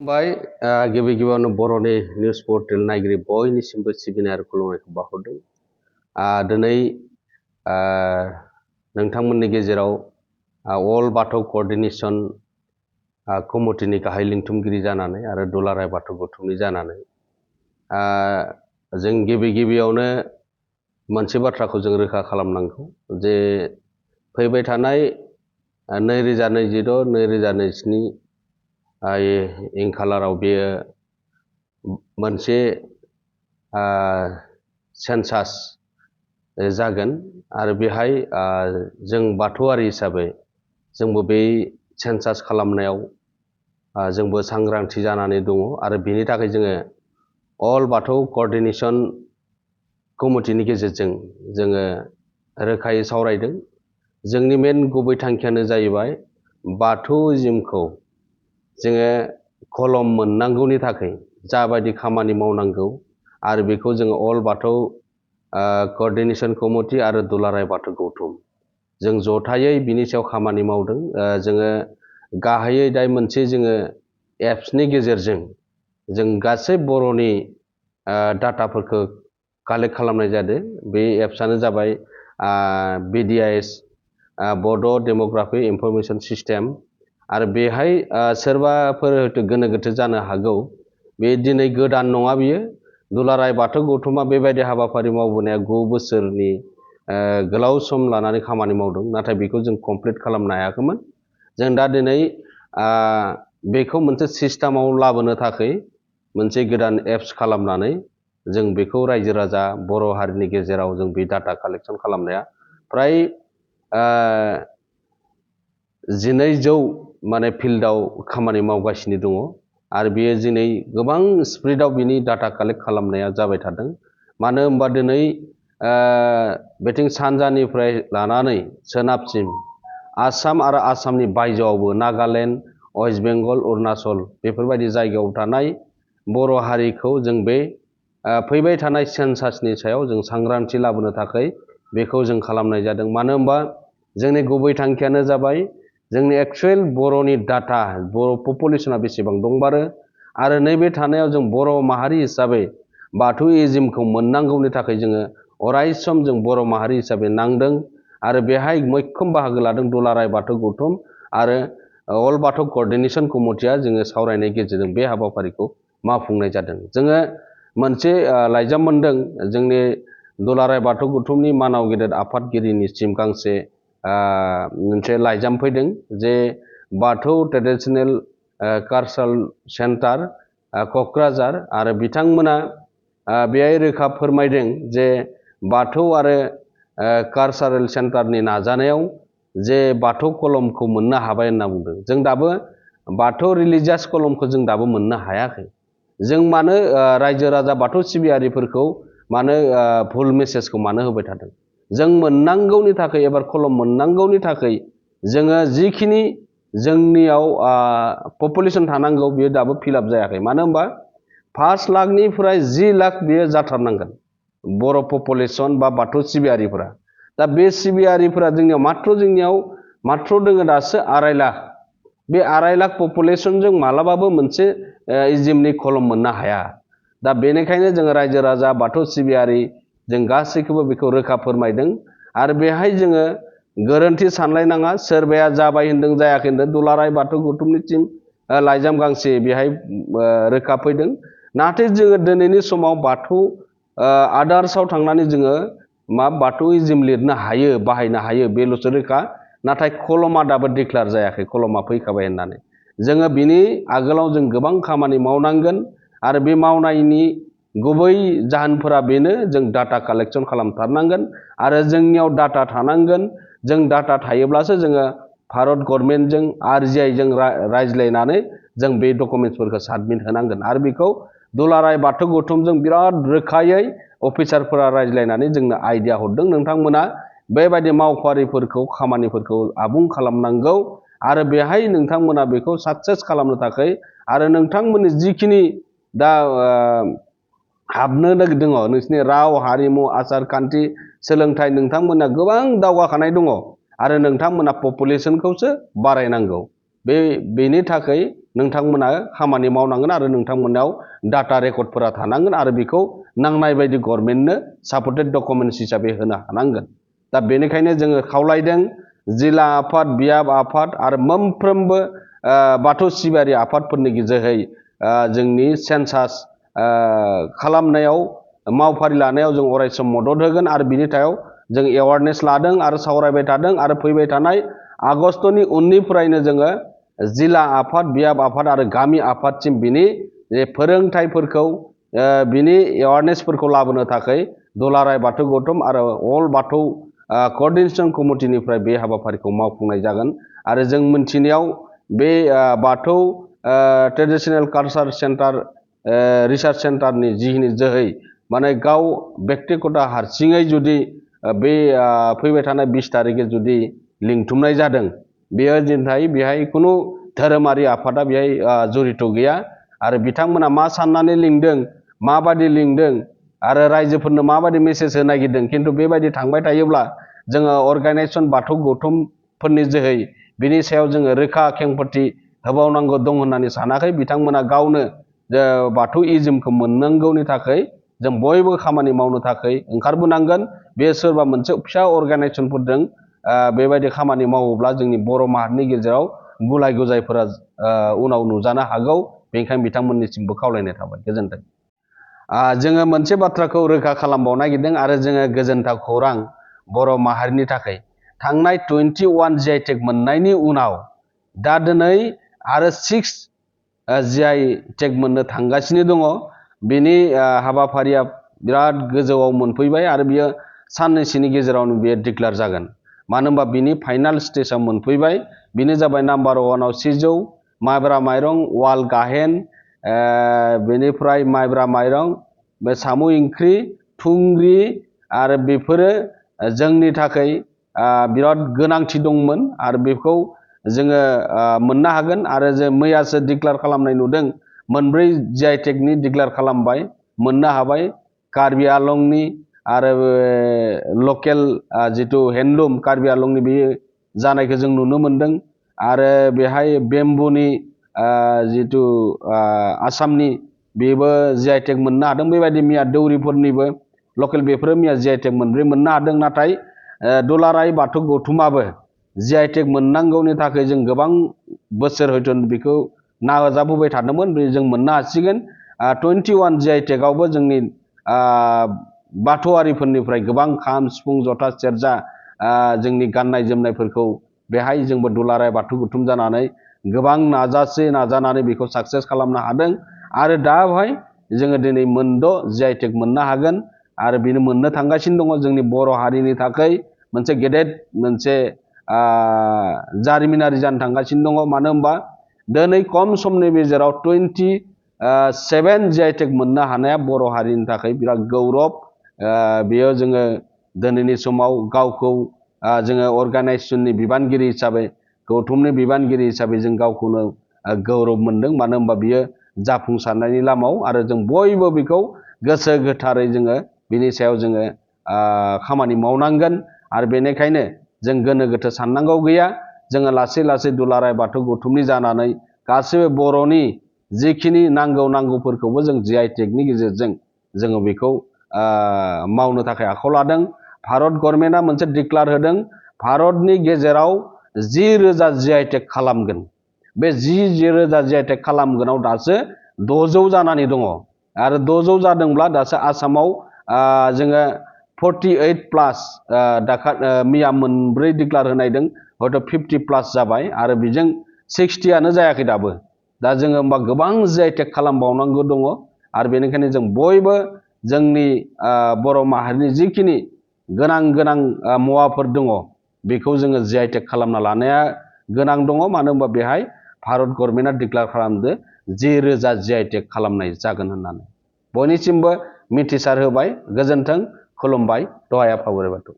बाय गिबि गिबियावनो बर'नि निउस पर्टेल नायगिरि बयनिसिमबो सिबिनाय आरो खुलुमनायखौ बावहरदों। दिनै नोंथांमोननि गेजेराव अल बाथौ कोअर्डिनेशन कमिटिनि गाहाय लिंथुमगिरि जानानै आरो दुलाराय बाथौ गौथुमनि जानानै जों गिबि गिबियावनो मोनसे बाथ्राखौ जों रोखा खालामनांगौ जे फैबाय थानाय 2022-2027 इंखालाराव बेयो मोनसे सेन्सास जागोन आरो बेहाय जों बाथौआरि हिसाबै जोंबो बे सेन्सास खालामनायाव जोंबो सांग्रांथि जानानै दङ आरो बेनि थाखाय जोङो अल बाथौ कोअर्डिनेशन कमिटिनि गेजेरजों जोङो रोखायै सावरायदों। जोंनि मेन गुबै थांखियानो जाहैबाय बाथौइज्मखौ जोङो कलम मोननांगौनि थाखाय जाबायदि खामानि मावनांगौ आरो बेखौ जोङो अल बाथौ कोअर्डिनेशन कमिटि आरो दुलाराय बाथौ गौथुम जों जथायै बिनि सायाव खामानि मावदों। जोङो गाहायै दा मोनसे जोङो एप्सनि गेजेरजों जों गासै बर'नि डाटाफोरखौ कालेक्ट खालामनाय जादों। बे एप्सआनो जाबाय BDIS बड' डेमोग्राफि इनफरमेशन सिस्टेम आरो बेहाय सोरबाफोर हयथ' गोनो गोथो जानो हागौ। बे दिनै गोदान नङा, बियो दुलाराय बाथौ गौथुमा बेबायदि हाबाफारि मावबोनाया 9 बोसोरनि गोलाव सम लानानै खामानि मावदों, नाथाय बेखौ जों कमप्लिट खालामनो हायाखैमोन। जों दा दिनै बेखौ मोनसे सिस्टेमाव लाबोनो थाखाय मोनसे गोदान एप्स खालामनानै जों बेखौ रायजो राजा बर' हारिनि गेजेराव जों बे डाटा कालेक्शन खालामनाया फ्राय 1200 माने फिल्डआव खामानि मावगासिनो दङ आरो बेयो दिनै गोबां स्पिडआव बिनि डाटा कालेक्ट खालामनाया जाबाय थादों। मानो होनबा दिनै बेथिं सानजानिफ्राय लानानै सोनाबसिम आसाम आरो आसामनि बायजोआवबो नागालेण्ड, वेस्ट बेंगल, अरुणाचल बेफोरबायदि जायगायाव थानाय बर' हारिखौ जों बे फैबाय थानाय सेन्सासनि सायाव जों सांग्रांथि लाबोनो थाखाय बेखौ जों खालामनाय जादों। मानो होनबा जोंनि गुबै थांखियानो जाबाय जोंनि एक्चुएल बर'नि डाटा, बर' पपुलेसना बेसेबां दंबारो आरो नैबे थानायाव जों बर' माहारि हिसाबै बाथौइज्मखौ मोननांगौनि थाखाय जोङो अराय सम जों बर' माहारि हिसाबै नांदों आरो बेहाय मैखोम बाहागो लादों दुलाराय बाथौ गौथुम आरो अल बाथौ कोअर्डिनेशन कमिटिया जोङो सावरायनायनि गेजेरजों बे हाबाफारिखौ मावफुंनाय जादों। जोङो मोनसे लाइजाम मोनदों जोंनि दुलाराय बाथौ गौथुमनि मानाव गेदेर आफादगिरिनिसिम गांसे मोनसे लाइजाम फैदों जे बाथौ ट्रेडिशनेल कालचारेल सेन्टार क'क्राझार आरो बिथांमोना बेहाय रोखा फोरमायदों जे बाथौ आरो कालचारेल सेन्टारनि नाजानायाव जे बाथौ कलमखौ मोननो हाबाय होनना बुंदों। जों दाबो बाथौ रिलिजियास कलमखौ जों दाबो मोननो हायाखै। जों मानो रायजो राजा बाथौ सिबियारिफोरखौ मानो भुल मेसेजखौ मानो होबाय थादों? जों मोननांगौनि थाखाय एबार कलम मोननांगौनि थाखाय जोङो जिखिनि जोंनियाव पपुलेसन थानांगौ बेयो दाबो फिलआप जायाखै। मानो होनबा 5 लाखनिफ्राय 10 लाख बेयो जाथारनांगोन बर' पपुलेसन बा बाथौ सिबियारिफोरा। दा बे सिबियारिफोरा जोंनियाव माथ्र दोङो दासो 2.5 लाख। बे 2.5 लाख पपुलेसनजों मालाबाबो मोनसे इज्मनि कलम मोननो हाया। दा बेनिखायनो जोङो रायजो राजा बाथौ सिबियारि जों गासैखौबो बेखौ रोखा फोरमायदों आरो बेहाय जोङो गोरोन्थि सानलायनाङा। सोरबाया जाबाय होनदों जायाखै होनदों, दुलाराय बाथौ गौथुमनिसिम लाइजाम गांसे बेहाय रोखा फैदों। नाथाय जोङो दिनैनि समाव बाथौ आदार्सआव थांनानै जोङो बाथौइज्म लिरनो हायो, बाहायनो हायो, बेल'सो रोखा। नाथाय कलमा दाबो डिक्लेयार जायाखै, कलमा फैखाबाय होननानै। जोङो बिनि आगोलाव जों गोबां खामानि मावनांगोन आरो बे मावनायनि गुबै जाहोनफोरा बेनो, जों डाटा कालेक्शन खालामथारनांगोन आरो जोंनियाव डाटा थानांगोन। जों डाटा थायोब्लासो जोङो भारत गभर्नमेन्टजों RGIजों रायज्लायनानै जों बे डकुमेन्ट्सफोरखौ साबमिट होनांगोन आरो बेखौ दुलाराय बाथौ गौथुमजों बिराद रोखायै अफिसारफोरा रायज्लायनानै जोंनो आइडिया हरदों। नोंथांमोना बेबायदि मावफारिफोरखौ खामानिफोरखौ आबुं खालामनांगौ आरो बेहाय नोंथांमोना बेखौ साक्सेस खालामनो थाखाय आरो नोंथांमोननि जिखिनि दा हाबनो दङ नोंसिनि राव, हारिमु, आसार खान्थि, सोलोंथाइ, नोंथांमोना गोबां दावगाखानाय दङ आरो नोंथांमोना पपुलेसनखौसो बारायनांगौ। बेनि थाखाय नोंथांमोना खामानि मावनांगोन आरो नोंथांमोनाव डाटा रेकर्डफोरा थानांगोन आरो बेखौ नांनाय बायदि गभर्नमेन्टनो सापर्टेड डकुमेन्ट्स हिसाबै होनो हानांगोन। दा बेनिखायनो जोङो खावलायदों जिल्ला आफाद, बियाब आफाद आरो मोनफ्रोमबो बाथौ सिबियारि आफादफोरनि जोहै जोंनि सेन्सास खालामनायाव मावफारि लानायाव जों अरायसम मदद होगोन आरो बिनि सायाव जों एवारनेस लादों आरो सावरायबाय थादों आरो फैबाय थानाय आगस्तनि उननिफ्रायनो जोङो जिल्ला आफाद, बियाब आफाद आरो गामि आफादसिम बिनि फोरोंथाइफोरखौ बिनि एवारनेसफोरखौ लाबोनो थाखाय दुलाराय बाथौ गौथुम आरो अल बाथौ कोअर्डिनेशन कमिटिनिफ्राय बे हाबाफारिखौ मावफुंनाय जागोन। आरो जों मोनथिनायाव बे बाथौ ट्रेडिशनेल कालचार सेन्टार रिसार्च सेन्टारनि जिखिनि जोहै माने गाव बेक्तिगत हारसिङै जुदि बे फैबाय थानाय 20 तारिखै जुदि लिंथुमनाय जादों, बेयो दिनैहाय बेहाय खुनु धोरोमारि आफादा बेहाय जड़ित गैया आरो बिथांमोना मा साननानै लिंदों, माबादि लिंदों आरो रायजोफोरनो माबादि मेसेज होनो नागिरदों, खिन्थु बेबायदि थांबाय थायोब्ला जोङो अर्गानाइजेसन बाथौ गौथुमफोरनि जोहै बिनि सायाव जोङो रोखा खेंफोरथि होबावनांगौ दं होननानै सानाखै। बिथांमोना गावनो बाथौ इज्मखौ मोननांगौनि थाखाय जों बयबो खामानि मावनो थाखाय ओंखारबोनांगोन। बे सोरबा मोनसे फिसा अर्गानाइजेसनफोरजों बेबायदि खामानि मावोब्ला जोंनि बर' माहारिनि गेजेराव गुलाय गुजायफोरा उनाव नुजानो हागौ। बेनिखायनो बिथांमोननिसिमबो खावलायनाय थाबाय। गोजोन्थों। जोङो मोनसे बाथ्राखौ रोखा खालामबावनो नागिरदों आरो जोङो गोजोनथाव खौरां बर' माहारिनि थाखाय थांनाय 21 GI टेग मोननायनि उनाव दा दिनै आरो 6 GI टेग मोननो थांगासिनो दङ। बिनि हाबाफारिया बिराद गोजौआव मोनफैबाय आरो बियो साननैसोनि गेजेरावनो बियो डिक्लेयार जागोन। मानो होनबा बिनि फाइनाल स्टेजाव मोनफैबाय। बेनो जाबाय नाम्बार 1आव सिजौ, माइब्रा माइरं, वाल गाहेन, बेनिफ्राय माइब्रा माइरं, बे साम' ओंख्रि, थुंग्रि आरो बेफोरो जोंनि थाखाय बिराद गोनांथि दंमोन आरो बेखौ जोङो मोननो हागोन। आरो जों मैयासो डिक्लेयार खालामनाय नुदों, मोनब्रै GI टेगनि डिक्लेयार खालामबाय, मोननो हाबाय। कार्बि आलंनि आरो लकेल जिथु हेन्डलुम कार्बि आलंनि बेयो जानायखौ जों नुनो मोन्दों। आरो बेहाय बेम्बुनि जिथु आसामनि बेबो GI टेग मोननो हादों। बेबायदि मैया दौरिफोरनिबो लकेल बेफोरो मैया GI टेग मोनब्रै मोननो हादों। नाथाय दुलाराय बाथौ गौथुमाबो GI टेग मोननांगौनि थाखाय जों गोबां बोसोर हयथ' बेखौ नाजाबोबाय थादोंमोन। जों मोननो हासिगोन। 21 GI टेगआवबो जोंनि बाथौआरिफोरनिफ्राय गोबां खाम, सिफुं, जथा, सेरजा, जोंनि गाननाय जोमनायफोरखौ बेहाय जोंबो दुलाराय बाथौ गौथुम जानानै गोबां नाजानानै बेखौ साक्सेस खालामनो हादों। आरो दा बेवहाय जोङो दिनै मोनद' GI टेग मोननो हागोन आरो बेनो मोननो थांगासिनो दङ। जोंनि बर' हारिनि थाखाय मोनसे गेदेर मोनसे जारिमिनारि जानो थांगासिनो दङ। मानो होनबा दिनै खम समनि गेजेराव 27 GI टेग मोननो हानाया बर' हारिनि थाखाय बिराद गौरब। बेयो जोङो दिनैनि समाव गावखौ जोङो अर्गानाइजेसननि बिबानगिरि हिसाबै, गौथुमनि बिबानगिरि हिसाबै जों गावखौनो गौरब मोनदों। मानो होनबा बियो जाफुंसारनायनि लामायाव आरो जों बयबो बेखौ गोसो गोथारै जोङो बिनि सायाव जोङो खामानि मावनांगोन। आरो बेनिखायनो जों गोनो गोथो साननांगौ गैया। जोङो लासै लासै दुलाराय बाथौ गौथुमनि जानानै गासैबो बर'नि जिखिनि नांगौफोरखौबो जों GI टेगनि गेजेरजों जोङो बेखौ मावनो थाखाय आखायाव लादों। भारत गभर्नमेन्टआ मोनसे डिक्लेयार होदों, भारतनि गेजेराव 10,000 GI टेग खालामगोन। बे 10,000 GI टेग खालामगोनाव दासो 600 जानानै दङ। आरो 600 जादोंब्ला दासो आसामाव जोङो 48+ मैया मोनब्रै डिक्लेयार होनायदों, हयथ' 50+ जाबाय आरो बेजों 60आनो जायाखै दाबो। दा जोङो होमबा गोबां GI टेग खालामबावनांगौ दङ। आरो बेनिखायनो जों बयबो जोंनि बर' माहारिनि जिखिनि गोनां मुवाफोर दङ बेखौ जोङो GI टेग खालामना लानाया गोनां दङ। मानो होनबा बेहाय भारत गभर्नमेन्टआ डिक्लेयार खालामदो 10,000 GI टेग खालामनाय जागोन होननानै बयनिसिमबो मिथिसार होबाय। गोजोन्थों, खुलुमबाय, दहाय आफा बोराइ बाथौ।